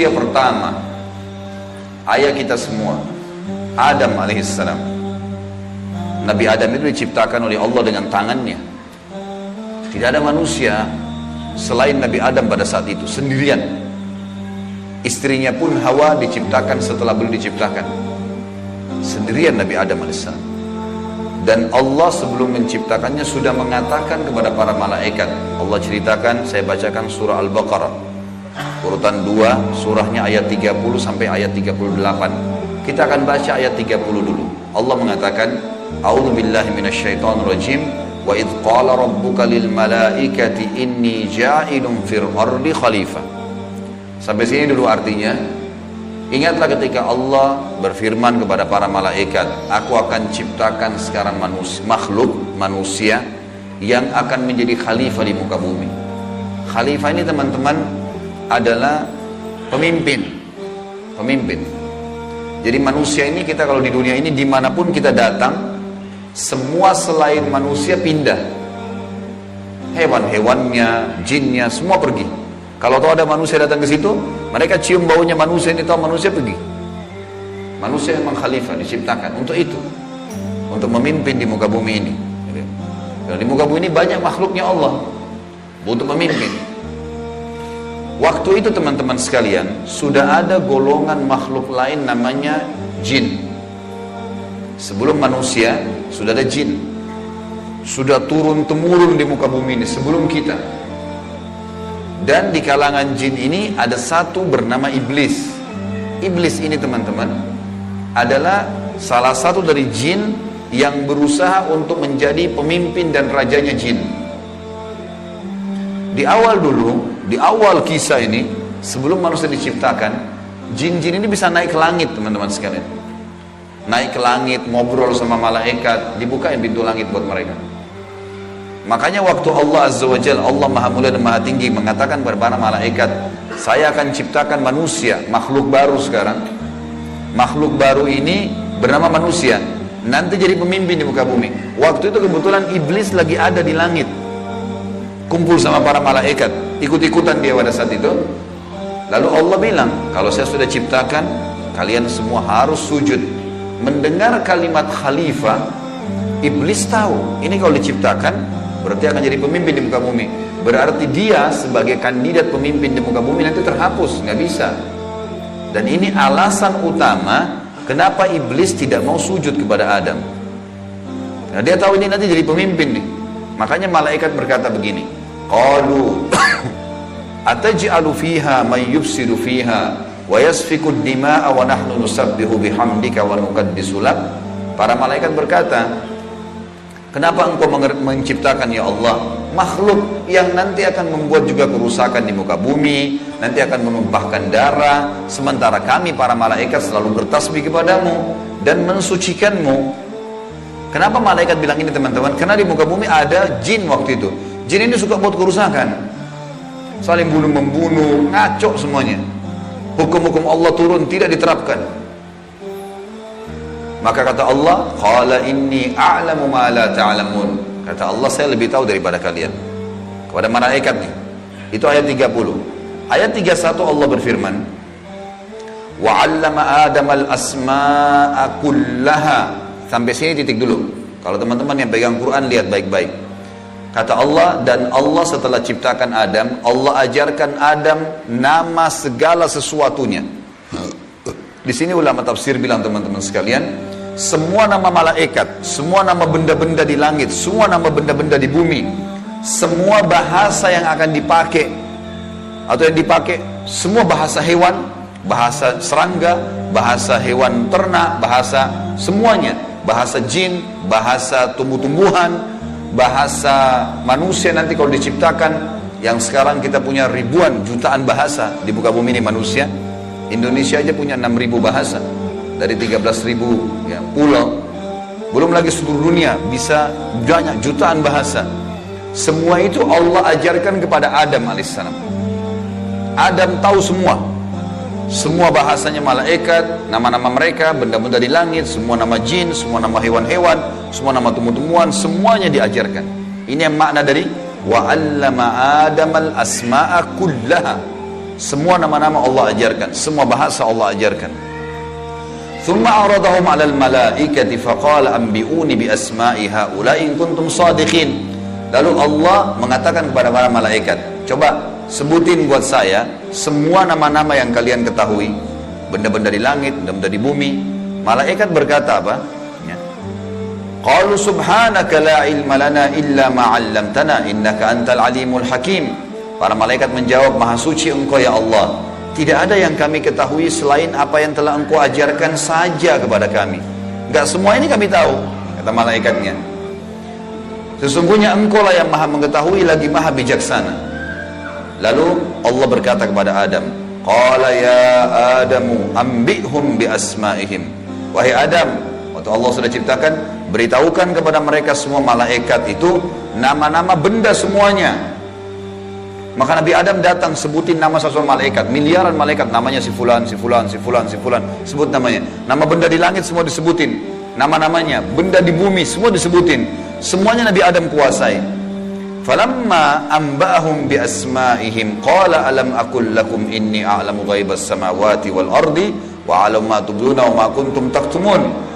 manusia pertama, ayah kita semua, Adam alaihissalam. Nabi Adam itu diciptakan oleh Allah dengan tangannya. Tidak ada manusia selain Nabi Adam pada saat itu, sendirian. Istrinya pun Hawa diciptakan setelah beliau diciptakan. Sendirian Nabi Adam alaihissalam. Dan Allah sebelum menciptakannya sudah mengatakan kepada para malaikat. Allah ceritakan, saya bacakan surah Al-Baqarah urutan 2, surahnya ayat 30 sampai ayat 38. Kita akan baca ayat 30 dulu. Allah mengatakan, A'udzubillahi minasyaitonirrajim, wa idh qala rabbuka lil malaikati inni ja'ilun fil ardi khalifah. Sampai sini dulu artinya. Ingatlah ketika Allah berfirman kepada para malaikat, aku akan ciptakan sekarang makhluk manusia yang akan menjadi khalifah di muka bumi. Khalifah ini teman-teman adalah pemimpin. Jadi manusia ini, kita kalau di dunia ini dimanapun kita datang, semua selain manusia pindah. Hewan-hewannya, jinnya, semua pergi. Kalau tahu ada manusia datang ke situ, mereka cium baunya manusia ini, tahu manusia pergi. Manusia memang khalifah diciptakan untuk itu, untuk memimpin di muka bumi ini. Dan di muka bumi ini banyak makhluknya Allah untuk memimpin. Waktu itu teman-teman sekalian, sudah ada golongan makhluk lain namanya jin. Sebelum manusia sudah ada jin, sudah turun-temurun di muka bumi ini sebelum kita. Dan di kalangan jin ini ada satu bernama iblis. Iblis ini teman-teman adalah salah satu dari jin yang berusaha untuk menjadi pemimpin dan rajanya jin. Di awal dulu, di awal kisah ini, sebelum manusia diciptakan, jin-jin ini bisa naik ke langit teman-teman sekalian. Naik ke langit, ngobrol sama malaikat, dibukain pintu langit buat mereka. Makanya waktu Allah Azza wa Jalla, Allah Maha Mulia dan Maha Tinggi, mengatakan kepada para malaikat, saya akan ciptakan manusia, makhluk baru sekarang. Makhluk baru ini bernama manusia, nanti jadi pemimpin di muka bumi. Waktu itu kebetulan iblis lagi ada di langit, kumpul sama para malaikat, ikut-ikutan dia pada saat itu. Lalu Allah bilang, kalau saya sudah ciptakan, kalian semua harus sujud. Mendengar kalimat khalifah, iblis tahu, ini kalau diciptakan berarti akan jadi pemimpin di muka bumi. Berarti dia sebagai kandidat pemimpin di muka bumi nanti terhapus, nggak bisa. Dan ini alasan utama kenapa iblis tidak mau sujud kepada Adam. Nah, dia tahu ini nanti jadi pemimpin nih. Makanya malaikat berkata begini, qalu ataj'alu fiha may yufsidu fiha wa yasfiku ad-dima'a wa nahnu nusabbihu bihamdika wa nuqaddisu lak. Para malaikat berkata, kenapa engkau menciptakan ya Allah makhluk yang nanti akan membuat juga kerusakan di muka bumi, nanti akan menumpahkan darah, sementara kami para malaikat selalu bertasbih kepadamu dan mensucikanmu. Kenapa malaikat bilang ini teman-teman? Karena di muka bumi ada jin waktu itu. Jin ini suka buat kerusakan, saling bunuh-membunuh, ngaco semuanya. Hukum-hukum Allah turun tidak diterapkan. Maka kata Allah, qala inni a'lamu ma la ta'lamun. Kata Allah, saya lebih tahu daripada kalian. Kepada malaikat nih. Itu ayat 30. Ayat 31 Allah berfirman, wa 'allama Adam al-asma'a kullaha. Sampai sini titik dulu. Kalau teman-teman yang pegang Quran lihat baik-baik. Kata Allah, dan Allah setelah ciptakan Adam, Allah ajarkan Adam nama segala sesuatunya. Di sini ulama tafsir bilang teman-teman sekalian, semua nama malaikat, semua nama benda-benda di langit, semua nama benda-benda di bumi, semua bahasa yang akan dipakai atau yang dipakai, semua bahasa hewan, bahasa serangga, bahasa hewan ternak, bahasa semuanya, bahasa jin, bahasa tumbuh-tumbuhan, bahasa manusia nanti kalau diciptakan, yang sekarang kita punya ribuan jutaan bahasa di muka bumi ini manusia. Indonesia aja punya 6.000 bahasa dari 13.000 ya, pulau. Belum lagi seluruh dunia bisa banyak jutaan bahasa. Semua itu Allah ajarkan kepada Adam alaihissalam. Adam tahu semua bahasanya malaikat, nama-nama mereka, benda-benda di langit, semua nama jin, semua nama hewan-hewan, semua nama tumbuh-tumbuhan, semuanya diajarkan. Ini yang makna dari wa 'allama Adamal asma'a kullaha. semua nama-nama Allah ajarkan, semua bahasa Allah ajarkan. Thumma aradahum 'alal malaikati faqala anbi'uni bi asma'i haula'i in kuntum shadiqin. Lalu Allah mengatakan kepada para malaikat, coba sebutin buat saya semua nama-nama yang kalian ketahui, benda-benda di langit, benda-benda di bumi. Malaikat berkata apa? Ya. Qalu subhanaka la ilma lana illa ma 'allamtana innaka antal alimul hakim. Para malaikat menjawab, maha suci engkau ya Allah, tidak ada yang kami ketahui selain apa yang telah engkau ajarkan saja kepada kami. Enggak semua ini kami tahu, kata malaikatnya. Sesungguhnya engkau lah yang maha mengetahui lagi maha bijaksana. Lalu Allah berkata kepada Adam, qala ya Adamu ambihum bi asma'ihim. Wahai Adam, waktu Allah sudah ciptakan, beritahukan kepada mereka semua malaikat itu nama-nama benda semuanya. Maka Nabi Adam datang sebutin nama satu malaikat, miliaran malaikat, namanya si fulan, si fulan, si fulan, si fulan, sebut namanya. Nama benda di langit semua disebutin, nama-namanya, benda di bumi semua disebutin. Semuanya Nabi Adam kuasai. Falamma amba'ahum bi asma'ihim qala alam aqul lakum inni a'lamu ghaibas samawati wal ardi wa a'lamu ma tubduna wa ma kuntum taktumun.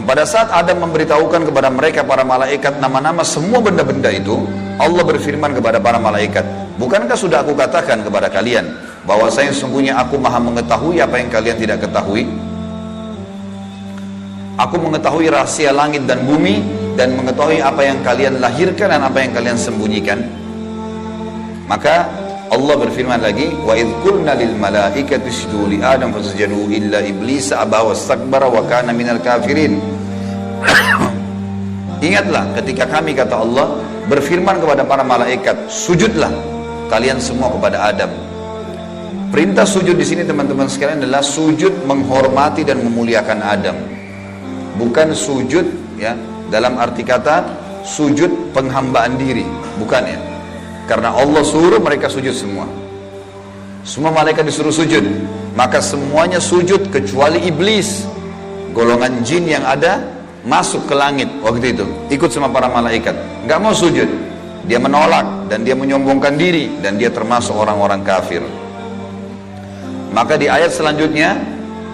Pada saat Adam memberitahukan kepada mereka para malaikat nama-nama semua benda-benda itu, Allah berfirman kepada para malaikat, bukankah sudah aku katakan kepada kalian bahwasanya sesungguhnya aku maha mengetahui apa yang kalian tidak ketahui? Aku mengetahui rahasia langit dan bumi dan mengetahui apa yang kalian lahirkan dan apa yang kalian sembunyikan. Maka Allah berfirman lagi, wa idh qulna lil malaikati isjudu li adam fasajadu illa iblis aba wastakbara wa kana minal kafirin. Ingatlah ketika kami, kata Allah, berfirman kepada para malaikat, sujudlah kalian semua kepada Adam. Perintah sujud di sini teman-teman sekalian adalah sujud menghormati dan memuliakan Adam. Bukan sujud ya dalam arti kata sujud penghambaan diri, bukan ya. Karena Allah suruh mereka sujud semua. Semua malaikat disuruh sujud, maka semuanya sujud kecuali iblis, golongan jin yang ada masuk ke langit waktu itu, ikut sama para malaikat, nggak mau sujud. Dia menolak dan dia menyombongkan diri dan dia termasuk orang-orang kafir. Maka di ayat selanjutnya,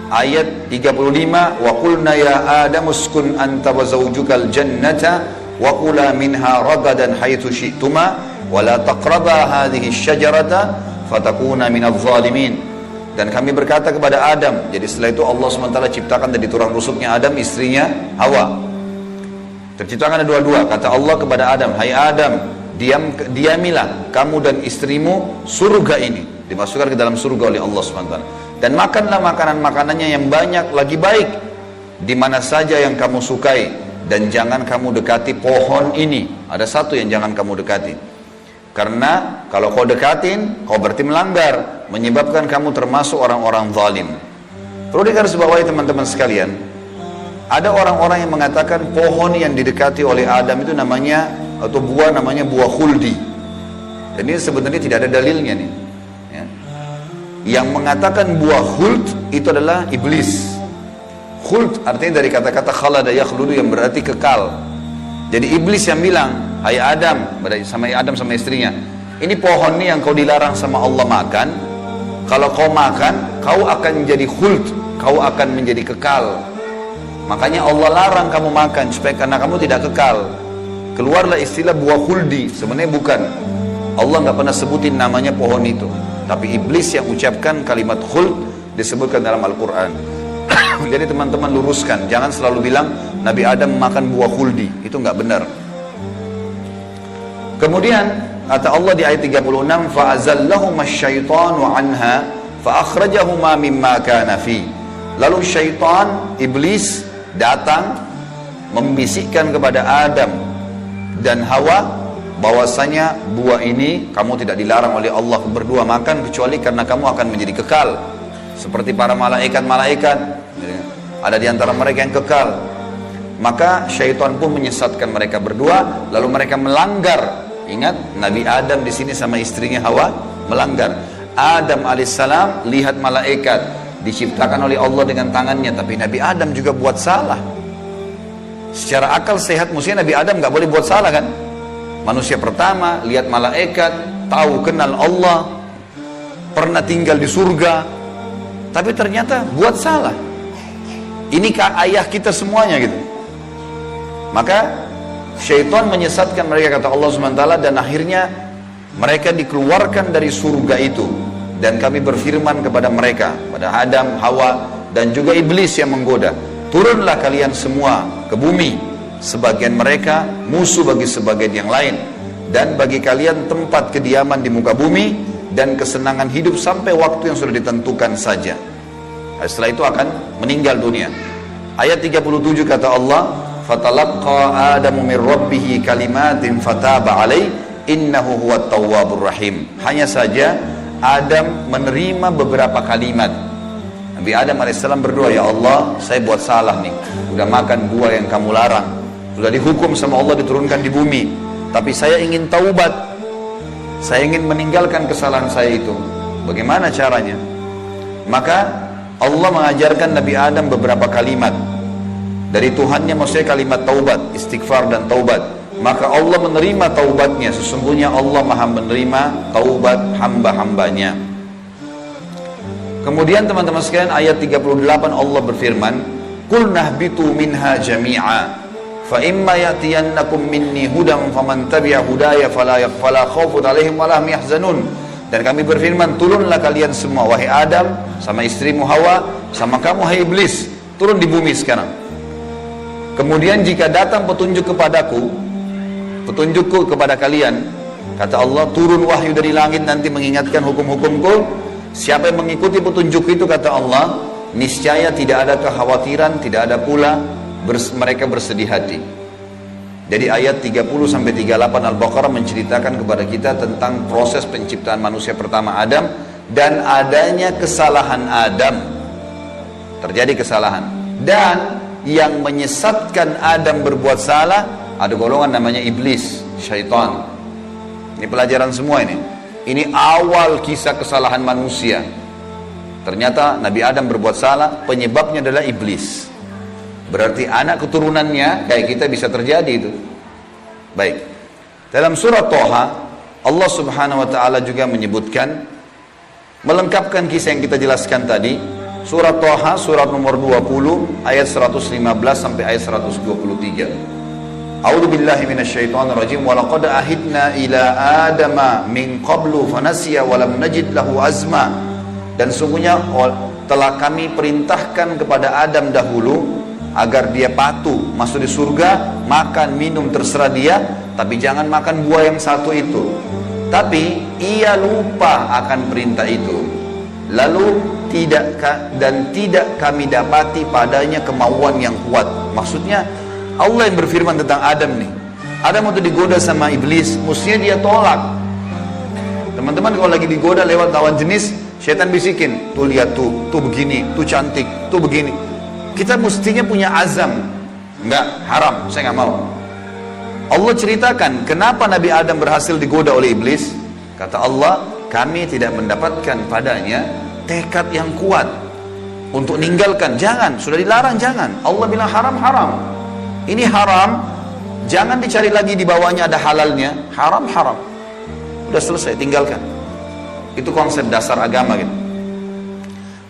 ayat 35, wa qulna ya Adam uskun anta wa zawjukal jannata wa kula minha ragadan haitsu syi'tuma wa la taqraba hadhihi syajarata fatakuna minadh dhalimin. Dan kami berkata kepada Adam, jadi setelah itu Allah SWT ciptakan dari tulang rusuknya Adam istrinya Hawa. Terciptakan ada dua-dua. Kata Allah kepada Adam, hai Adam, diamilah kamu dan istrimu surga ini, dimasukkan ke dalam surga oleh Allah SWT. Dan makanlah makanan-makanannya yang banyak lagi baik di mana saja yang kamu sukai, dan jangan kamu dekati pohon ini. Ada satu yang jangan kamu dekati, karena kalau kau dekatin kau berarti melanggar, menyebabkan kamu termasuk orang-orang zalim. Perlu digarisbawahi teman-teman sekalian, ada orang-orang yang mengatakan pohon yang didekati oleh Adam itu namanya, atau buah namanya buah khuldi. Dan ini sebenarnya tidak ada dalilnya nih. Yang mengatakan buah khuld itu adalah iblis. Khuld artinya dari kata-kata khalada yakhludu yang berarti kekal. Jadi iblis yang bilang, hai Adam, sama istrinya, ini pohon ini yang kau dilarang sama Allah makan. Kalau kau makan, kau akan menjadi khuld, kau akan menjadi kekal. Makanya Allah larang kamu makan supaya karena kamu tidak kekal. Keluarlah istilah buah khuldi. Sebenarnya bukan. Allah nggak pernah sebutin namanya pohon itu. Tapi iblis yang ucapkan kalimat khuld disebutkan dalam Al-Quran. Jadi teman-teman luruskan, jangan selalu bilang Nabi Adam makan buah khuldi, itu nggak benar. Kemudian kata Allah di ayat 36, fa'azallahuma syaitanu anha fa'akhrajahuma mimma kana fi. Lalu syaitan, iblis datang membisikkan kepada Adam dan Hawa bahwasanya buah ini kamu tidak dilarang oleh Allah berdua makan kecuali karena kamu akan menjadi kekal seperti para malaikat-malaikat. Ada di antara mereka yang kekal. Maka syaitan pun menyesatkan mereka berdua, lalu mereka melanggar. Ingat, Nabi Adam di sini sama istrinya Hawa melanggar. Adam alaihissalam lihat malaikat diciptakan oleh Allah dengan tangannya, tapi Nabi Adam juga buat salah. Secara akal sehat mestinya Nabi Adam nggak boleh buat salah kan? Manusia pertama lihat malaikat, tahu kenal Allah, pernah tinggal di surga, tapi ternyata buat salah. Ini ayah kita semuanya gitu. Maka syaitan menyesatkan mereka, kata Allah SWT, dan akhirnya mereka dikeluarkan dari surga itu. Dan kami berfirman kepada mereka, pada Adam, Hawa, dan juga iblis yang menggoda, turunlah kalian semua ke bumi. Sebagian mereka musuh bagi sebagian yang lain, dan bagi kalian tempat kediaman di muka bumi dan kesenangan hidup sampai waktu yang sudah ditentukan saja. Setelah itu akan meninggal dunia. Ayat 37 kata Allah, fatalaqqa Adamu min rabbih kalimatin fataba alaihi innahu huwat tawwabur rahim. Hanya saja Adam menerima beberapa kalimat. Nabi Adam alaihissalam berdoa, ya Allah, saya buat salah nih, udah makan buah yang kamu larang, sudah dihukum sama Allah diturunkan di bumi, tapi saya ingin taubat, saya ingin meninggalkan kesalahan saya itu. Bagaimana caranya? Maka Allah mengajarkan Nabi Adam beberapa kalimat dari Tuhannya, maksudnya kalimat taubat, istighfar dan taubat. Maka Allah menerima taubatnya. Sesungguhnya Allah maha menerima taubat hamba-hambanya. Kemudian teman-teman sekalian, ayat 38 Allah berfirman, Qul nahbitu minha jami'a fa imma ya'tiyannakum minni hudan faman tabi'a hudaya fala khaufun 'alaihim wa la hum yahzanun. Dan kami berfirman, turunlah kalian semua, wahai Adam, sama istrimu Hawa, sama kamu hai iblis, turun di bumi sekarang. Kemudian jika datang petunjuk kepadaku, petunjukku kepada kalian, kata Allah, turun wahyu dari langit nanti mengingatkan hukum-hukumku. Siapa yang mengikuti petunjuk itu, kata Allah, niscaya tidak ada kekhawatiran, tidak ada pula mereka bersedih hati. Jadi ayat 30-38 Al-Baqarah menceritakan kepada kita tentang proses penciptaan manusia pertama Adam dan adanya kesalahan Adam. Terjadi kesalahan, dan yang menyesatkan Adam berbuat salah ada golongan namanya iblis, syaitan. Ini pelajaran semua ini. Ini awal kisah kesalahan manusia. Ternyata Nabi Adam berbuat salah, penyebabnya adalah iblis. Berarti anak keturunannya kayak kita bisa terjadi itu. Baik. Dalam surat Toha, Allah Subhanahu wa taala juga menyebutkan, melengkapkan kisah yang kita jelaskan tadi. Surat Toha, surat nomor 20, ayat 115 sampai ayat 123. A'udzu billahi minasyaitonir rajim wa laqad ahidna ila adama min qablu fanasiya wa lam najid lahu azma. Dan sungguhnya telah kami perintahkan kepada Adam dahulu agar dia patuh masuk di surga, makan minum terserah dia, tapi jangan makan buah yang satu itu. Tapi ia lupa akan perintah itu, lalu tidak kami dapati padanya kemauan yang kuat. Maksudnya Allah yang berfirman tentang Adam nih. Adam waktu digoda sama iblis, mestinya dia tolak. Teman-teman kalau lagi digoda lewat lawan jenis, syaitan bisikin, tuh lihat tuh begini, tuh cantik, tuh begini. Kita mestinya punya azam, enggak, haram, saya nggak mau. Allah ceritakan kenapa Nabi Adam berhasil digoda oleh iblis. Kata Allah, kami tidak mendapatkan padanya tekad yang kuat untuk meninggalkan. Jangan, sudah dilarang jangan. Allah bilang haram, haram. Ini haram, jangan dicari lagi di bawahnya ada halalnya. Haram, haram. Udah selesai, tinggalkan. Itu konsep dasar agama gitu.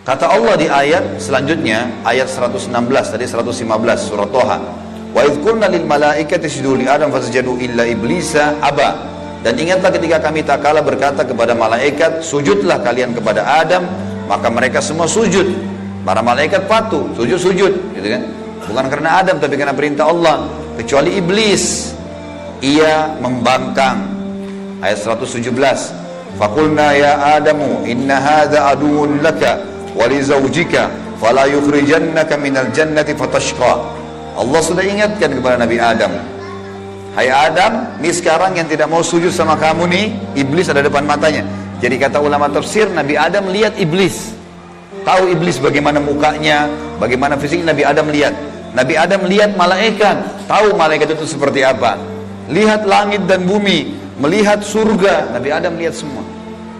Kata Allah di ayat selanjutnya, ayat 116 tadi 115 surat Toha. Wa idh qulna lil malaikati isjudu li Adam fasajadu illa iblisa aba. Dan ingatlah ketika kami tak kala berkata kepada malaikat, sujudlah kalian kepada Adam, maka mereka semua sujud. Para malaikat patuh, sujud, gitu kan? Bukan karena Adam, tapi karena perintah Allah. Kecuali iblis, ia membangkang. Ayat 117. Faqulna ya Adamu inna hadza aduwwun laka wa li zawjika fala yukhrijannaka minal jannati fatashqa. Allah sudah ingatkan kepada Nabi Adam, hai Adam, ini sekarang yang tidak mau sujud sama kamu nih, iblis ada depan matanya. Jadi kata ulama tafsir, Nabi Adam lihat iblis, tahu iblis bagaimana mukanya, bagaimana fisik. Nabi Adam lihat. Nabi Adam lihat malaikat, tahu malaikat itu seperti apa. Lihat langit dan bumi, melihat surga, Nabi Adam lihat semua.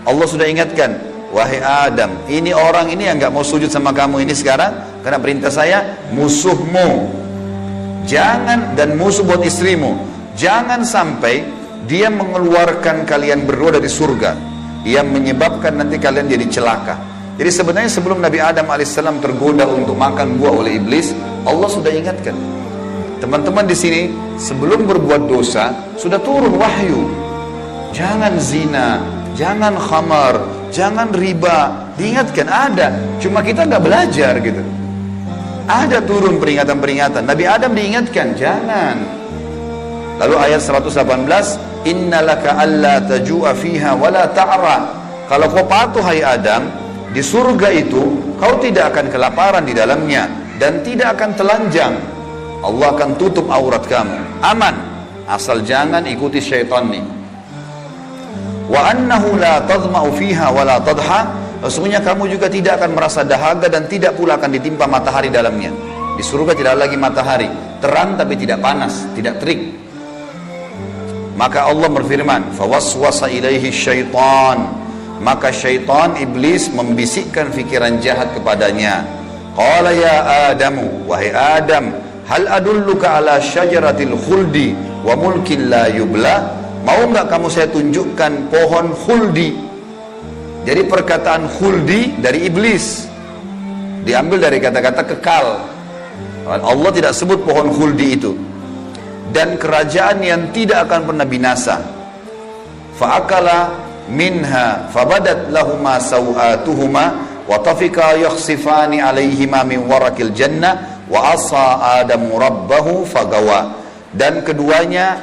Allah sudah ingatkan, wahai Adam, ini orang ini yang nggak mau sujud sama kamu ini sekarang karena perintah saya, musuhmu. Jangan, dan musuh buat istrimu, jangan sampai dia mengeluarkan kalian berdua dari surga. yang menyebabkan nanti kalian jadi celaka. Jadi sebenarnya sebelum Nabi Adam alaihissalam tergoda untuk makan buah oleh iblis, Allah sudah ingatkan. Teman-teman di sini sebelum berbuat dosa sudah turun wahyu. Jangan zina, jangan khamar, jangan riba. Diingatkan ada, cuma kita nggak belajar gitu. Ada turun peringatan-peringatan. Nabi Adam diingatkan, jangan. Lalu ayat 118, innalaka alla taju'a fiha wala ta'ra. Kalau kau patuh hai Adam, di surga itu kau tidak akan kelaparan di dalamnya dan tidak akan telanjang. Allah akan tutup aurat kamu. Aman, asal jangan ikuti syaitan nih. Wa annahu la tadma'u fiha wala tadha. Sesungguhnya kamu juga tidak akan merasa dahaga dan tidak pula akan ditimpa matahari dalamnya. Di surga tidak lagi matahari, terang tapi tidak panas, tidak terik. Maka Allah berfirman, fawaswasa ilaihi syaitan. Maka syaitan, iblis membisikkan fikiran jahat kepadanya. Qala ya Adamu, wahai Adam, hal adulluka ala syajaratil khuldi wa mulkin la yubla. Mau enggak kamu saya tunjukkan pohon khuldi? Jadi perkataan khuldi dari iblis, diambil dari kata-kata kekal. Allah tidak sebut pohon khuldi itu. Dan kerajaan yang tidak akan pernah binasa. Fa'akala minha fabadat lahuma sawatuhuma wa tafika yakhsifani alaihima min warakil jannah wa asa adamu rabbahu fagawa. Dan keduanya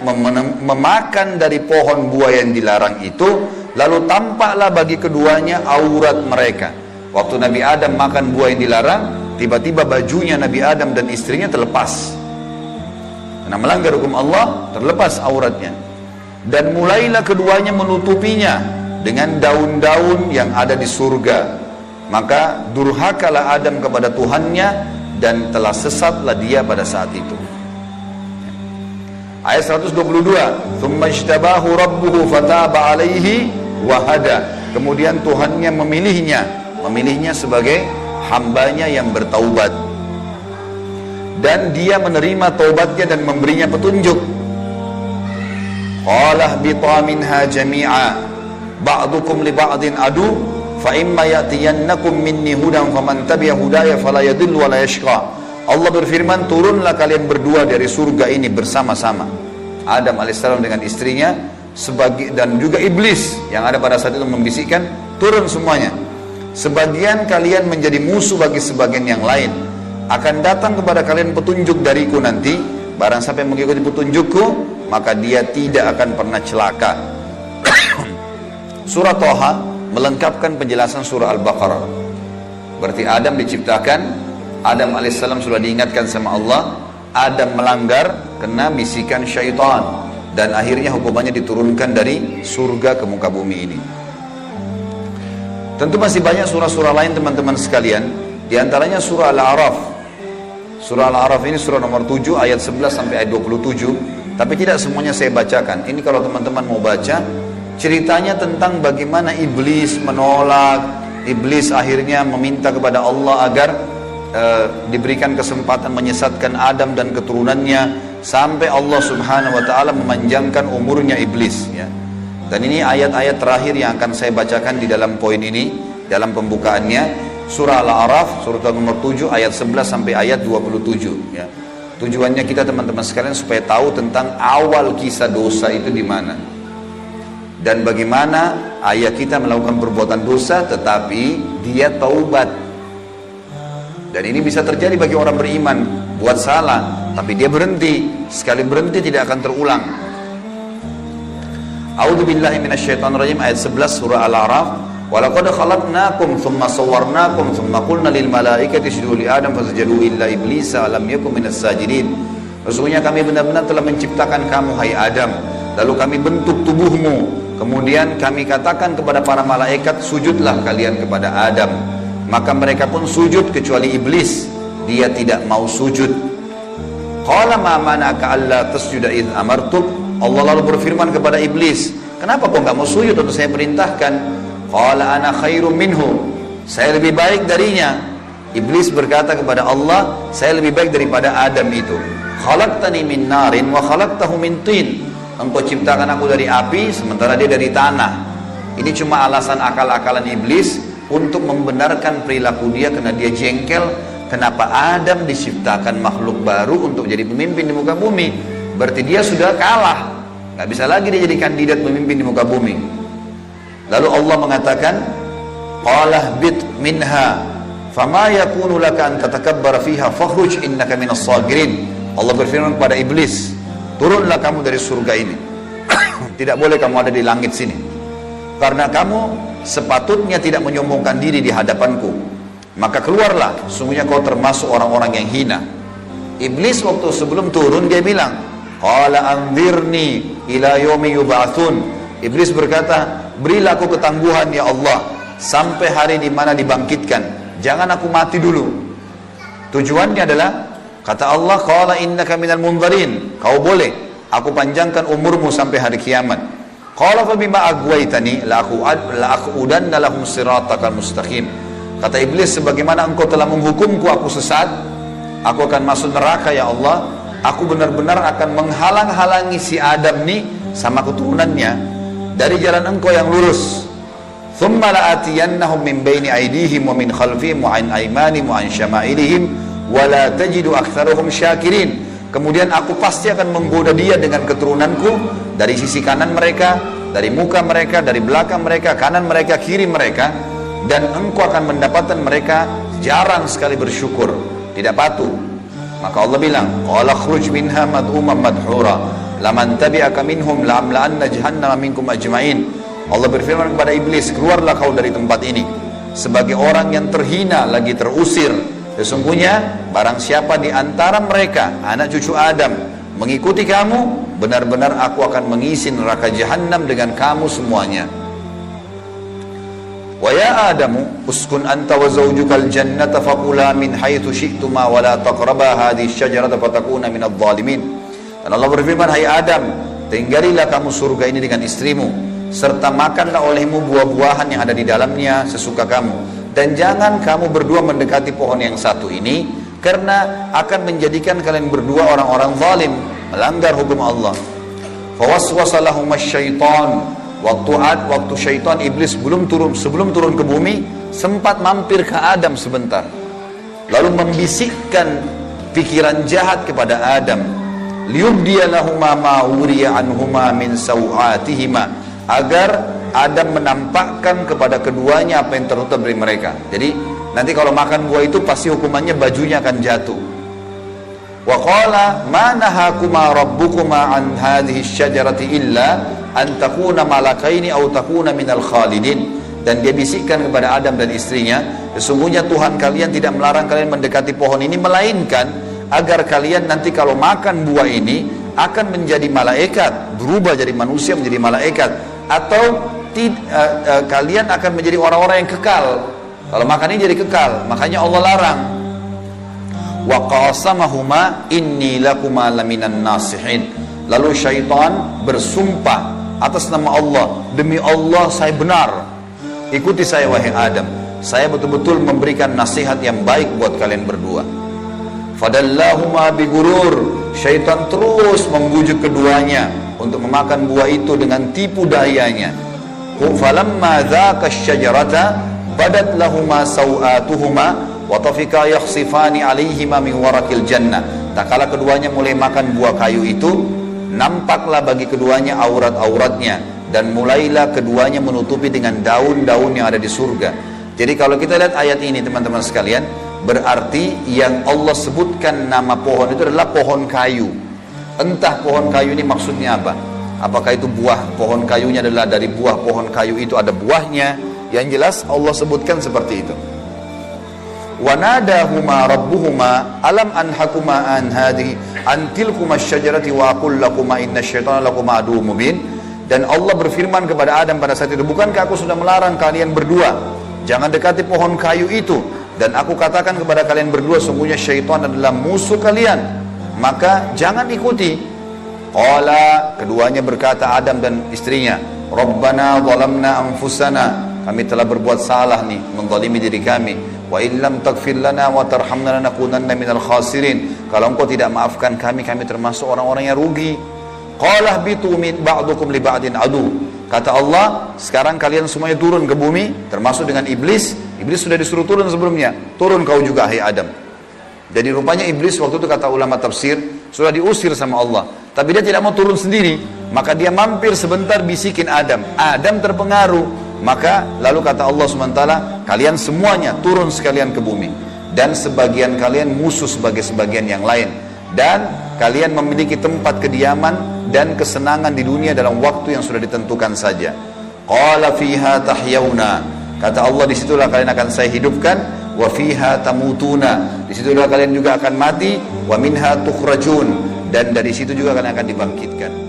memakan dari pohon buah yang dilarang itu, lalu tampaklah bagi keduanya aurat mereka. Waktu Nabi Adam makan buah yang dilarang, tiba-tiba bajunya Nabi Adam dan istrinya terlepas. Karena melanggar hukum Allah, terlepas auratnya. Dan mulailah keduanya menutupinya dengan daun-daun yang ada di surga. Maka durhakalah Adam kepada Tuhannya dan telah sesatlah dia pada saat itu. Ayat 122, "Tsumma ijtabahu rabbuhu fataba 'alaihi wa hada." Kemudian Tuhannya memilihnya sebagai hambanya yang bertaubat. Dan dia menerima taubatnya dan memberinya petunjuk. Qala ihbita minha jami'a ba'dukum li ba'din adu fa imma ya'tiyannakum minni hudan faman tabi'a hudaya fala yadhillu wa la yashqa. Allah berfirman, turunlah kalian berdua dari surga ini bersama-sama. Adam alaihissalam dengan istrinya dan juga iblis yang ada pada saat itu membisikkan, turun semuanya. Sebagian kalian menjadi musuh bagi sebagian yang lain. Akan datang kepada kalian petunjuk dariku nanti. Barang siapa yang mengikuti petunjukku, maka dia tidak akan pernah celaka. Surah Thaha melengkapkan penjelasan surah Al-Baqarah. Berarti Adam diciptakan, Adam alaihissalam sudah diingatkan sama Allah, Adam melanggar kena bisikan syaitan, dan akhirnya hukumannya diturunkan dari surga ke muka bumi ini. Tentu masih banyak surah-surah lain teman-teman sekalian, diantaranya surah Al-A'raf. Surah Al-A'raf ini surah nomor 7 ayat 11 sampai ayat 27, tapi tidak semuanya saya bacakan. Ini kalau teman-teman mau baca, ceritanya tentang bagaimana iblis menolak, iblis akhirnya meminta kepada Allah agar diberikan kesempatan menyesatkan Adam dan keturunannya, sampai Allah subhanahu wa ta'ala memanjangkan umurnya iblis ya. Dan ini ayat-ayat terakhir yang akan saya bacakan di dalam poin ini, dalam pembukaannya. Surah Al-A'raf, surah nomor 7 ayat 11 sampai ayat 27 ya. Tujuannya kita teman-teman sekalian supaya tahu tentang awal kisah dosa itu di mana. Dan bagaimana ayah kita melakukan perbuatan dosa tetapi dia taubat. Dan ini bisa terjadi bagi orang beriman, buat salah tapi dia berhenti, sekali berhenti tidak akan terulang. A'udzubillahi minasyaitonirrajim, ayat 11 surah Al-A'raf. Walaqad khalaqnakum thumma sawwarnakum thumma qulna lil malaikati isjudu li Adam fasajadu illa iblisa lam yakun minas sajidin. Sesungguhnya kami benar-benar telah menciptakan kamu hai Adam, lalu kami bentuk tubuhmu, kemudian kami katakan kepada para malaikat, sujudlah kalian kepada Adam. Maka mereka pun sujud kecuali iblis, dia tidak mau sujud. Qala ma mana'aka alla tasjuda id amartuk. Allah lalu berfirman kepada iblis, kenapa kau enggak mau sujud waktu saya perintahkan? Qala ana khairum minhu, saya lebih baik darinya. Iblis berkata kepada Allah, saya lebih baik daripada Adam itu. Khalaqtani min narin wa khalaqtahu min tin. Engkau ciptakan aku dari api sementara dia dari tanah. Ini cuma alasan akal-akalan iblis untuk membenarkan perilaku dia karena dia jengkel. Kenapa Adam diciptakan makhluk baru untuk jadi pemimpin di muka bumi? Berarti dia sudah kalah, nggak bisa lagi dia jadi kandidat pemimpin di muka bumi. Lalu Allah mengatakan, qala bit minha fama yakunu laka an tatakabbara fiha fakhruj innaka minas sagirin. Allah berfirman kepada iblis, turunlah kamu dari surga ini. Tidak boleh kamu ada di langit sini, karena kamu sepatutnya tidak menyombongkan diri di hadapanku. Maka keluarlah, sungguhnya kau termasuk orang-orang yang hina. Iblis waktu sebelum turun dia bilang, qala anzirni ila yaumi yub'atsun. Iblis berkata, berilah aku ketangguhan ya Allah sampai hari di mana dibangkitkan. Jangan aku mati dulu. Tujuannya adalah, kata Allah, qala innaka minal munzarin. Kau boleh, aku panjangkan umurmu sampai hari kiamat. Qala fa bima aghwaytani la aqudanna lahum siratakal mustaqim. Kata iblis, sebagaimana engkau telah menghukumku aku sesat, aku akan masuk neraka ya Allah. Aku benar-benar akan menghalang-halangi si Adam nih sama keturunannya dari jalan engkau yang lurus. Thumma la'atiyannahum min baini aydihim wa min khalfihim wa an aymanihim wa an syama'ilihim wa la tajidu aktsaruhum syakirin. Kemudian aku pasti akan menggoda dia dengan keturunanku dari sisi kanan mereka, dari muka mereka, dari belakang mereka, kanan mereka, kiri mereka. Dan engkau akan mendapatkan mereka jarang sekali bersyukur, tidak patuh. Maka Allah bilang, qala khruj minha mad'uman madhura laman tabi'aka minhum la'amla'anna jahannama minkum ajma'in. Allah berfirman kepada iblis, keluarlah kau dari tempat ini sebagai orang yang terhina lagi terusir. Sesungguhnya barang siapa di antara mereka anak cucu Adam mengikuti kamu, benar-benar aku akan mengisi neraka jahannam dengan kamu semuanya. Wa ya Adamu uskun anta wa zawjukal jannata faqula min haitsu syi'tuma wa la taqraba hadhihi syajarata fatakuna minadh dhalimin. Dan Allah berfirman, hai Adam, tinggalilah kamu surga ini dengan istrimu, serta makanlah olehmu buah-buahan yang ada di dalamnya sesuka kamu, dan jangan kamu berdua mendekati pohon yang satu ini, karena akan menjadikan kalian berdua orang-orang zalim, melanggar hukum Allah. Fawaswasa lahum asy-syaitan. Waktu syaitan iblis sebelum turun ke bumi, sempat mampir ke Adam sebentar, lalu membisikkan pikiran jahat kepada Adam, liyubdiya lahuma ma wuriya anhuma min sawatihima, agar Adam menampakkan kepada keduanya apa yang tertutup dari mereka. Jadi nanti kalau makan buah itu pasti hukumannya bajunya akan jatuh. Wa qala ma nahakuma rabbukuma an hadhihi syajarati illa an takuna malakaini aw takuna minal khalidin. Dan dia bisikkan kepada Adam dan istrinya, sesungguhnya Tuhan kalian tidak melarang kalian mendekati pohon ini, melainkan agar kalian nanti kalau makan buah ini akan menjadi malaikat, berubah jadi manusia menjadi malaikat, atau kalian akan menjadi orang-orang yang kekal. Kalau makan ini jadi kekal, makanya Allah larang. Wa qasamahuma inni lakuma laminan nasihin. Lalu syaitan bersumpah atas nama Allah, demi Allah saya benar, ikuti saya wahai Adam, saya betul-betul memberikan nasihat yang baik buat kalian berdua. Fadallahuma bigurur. Syaitan terus membujuk keduanya untuk memakan buah itu dengan tipu dayanya. Falamma dzaka asy-syajarata badat lahuma sawatuhuma wa tafika yakhsifani alaihima min warakil jannah. Tak kala keduanya mulai makan buah kayu itu, nampaklah bagi keduanya aurat-auratnya, dan mulailah keduanya menutupi dengan daun-daun yang ada di surga. Jadi kalau kita lihat ayat ini teman-teman sekalian, berarti yang Allah sebutkan nama pohon itu adalah pohon kayu. Entah pohon kayu ini maksudnya apa, apakah itu buah pohon kayunya adalah dari buah pohon kayu itu ada buahnya, yang jelas Allah sebutkan seperti itu. Wa nadahuma rabbuhuma alam anhakuma an hadhihi an tilkuma asy-syajarati wa aqul lakuma innasyaitonal lakuma aduwwum mubin. Dan Allah berfirman kepada Adam pada saat itu, bukankah aku sudah melarang kalian berdua jangan dekati pohon kayu itu, dan aku katakan kepada kalian berdua sungguhnya syaitan adalah musuh kalian, maka jangan ikuti. Qala, keduanya berkata Adam dan istrinya, Rabbana zalamna anfusana, kami telah berbuat salah nih, menzalimi diri kami. Wa illam taghfir lana wa tarhamna lanakunanna minal khasirin. Kalau engkau tidak maafkan kami, kami termasuk orang-orang yang rugi. Qala bitu min ba'dukum li ba'din adu. Kata Allah, sekarang kalian semuanya turun ke bumi, termasuk dengan iblis. Iblis sudah disuruh turun sebelumnya. Turun kau juga, hai Adam. Jadi rupanya iblis waktu itu kata ulama tafsir, sudah diusir sama Allah. Tapi dia tidak mau turun sendiri. Maka dia mampir sebentar bisikin Adam. Adam terpengaruh. Maka lalu kata Allah SWT, kalian semuanya turun sekalian ke bumi. Dan sebagian kalian musuh sebagai sebagian yang lain. Dan kalian memiliki tempat kediaman dan kesenangan di dunia dalam waktu yang sudah ditentukan saja. Qala fiha tahyauna. Kata Allah, disitulah kalian akan saya hidupkan. Wa fiha tamutuna. Disitulah kalian juga akan mati. Wa minha tukhrajun. Dan dari situ juga kalian akan dibangkitkan.